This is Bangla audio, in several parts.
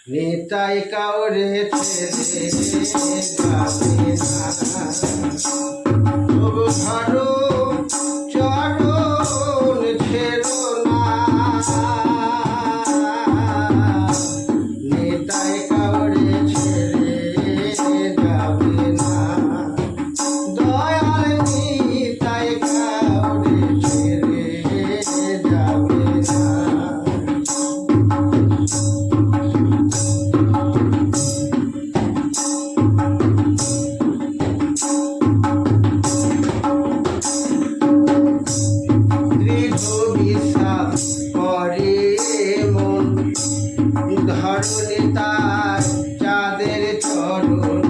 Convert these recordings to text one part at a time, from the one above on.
নিতাই কাউরে ছেড়ে যাবে না, তবু ধরো চরণ ছেড়ো না। নিতাই কাউরে ছেড়ে যাবে না, দয়াল নিতাই কাউরে ছেড়ে যাবে না। বিশ্বাস করে মন ধরণী তার চাঁদের চরণ,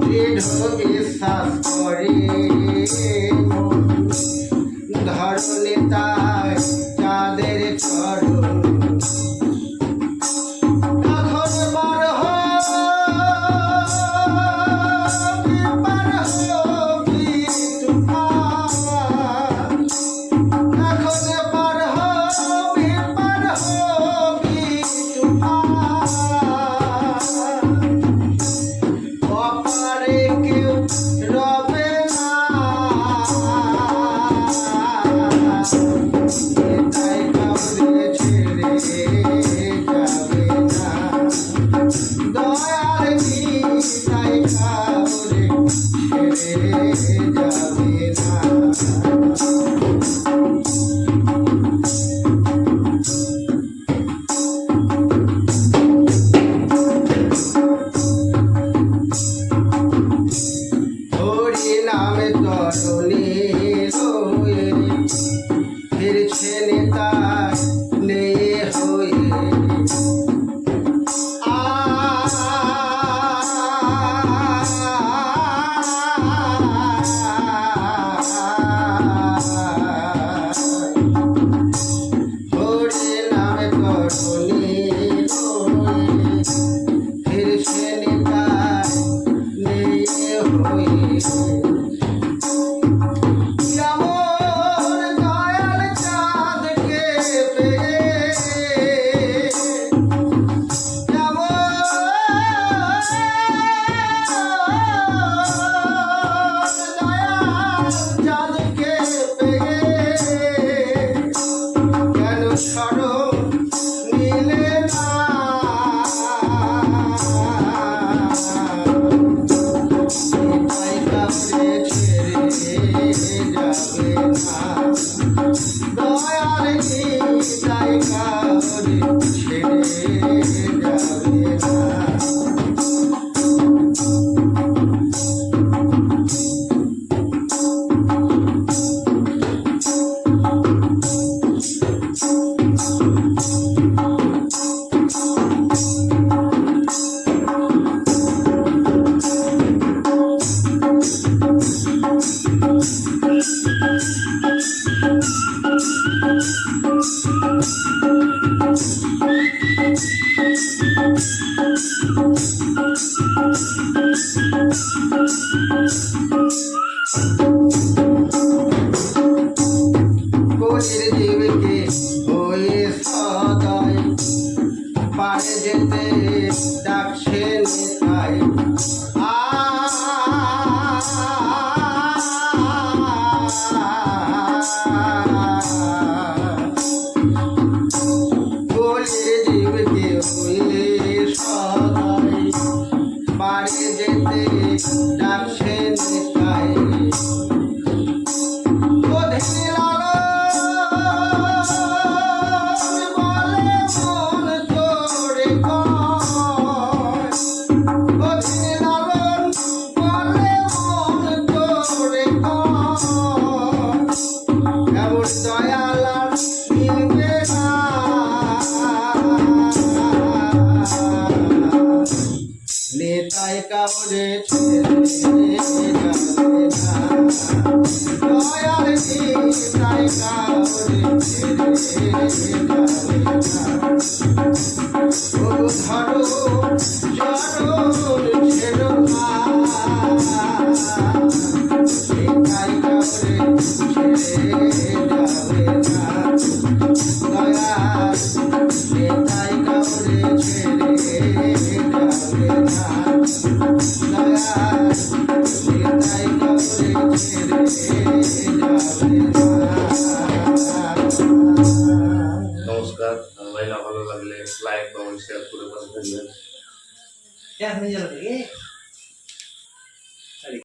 দৃঢ় বিশ্বাস করে মন ধরণী তার চাঁদের চরণ। নামে তরুণী রয়ে ফিরছে নেতা নিয়ে হয়ে, হরি নামে তরুণী রয়ে ফিরছে নেতা নিয়ে হয়ে। কোলের জীবকে হয়ে সদয় পারে যেতে ডাকছে নিতাই, কোলের জীবকে হয়ে সদয় পারে যেতে ডাকছে নিতাই। নেতাই কাউরে ছেড়ে যাবে না, দয়াল নেতাই কাউরে ছেড়ে যাবে না, তবু ধরো চরণ ছেড়ো না। लाईक कमेंट शेअर पुढे पण धन्यवाद. त्यात म्हणजे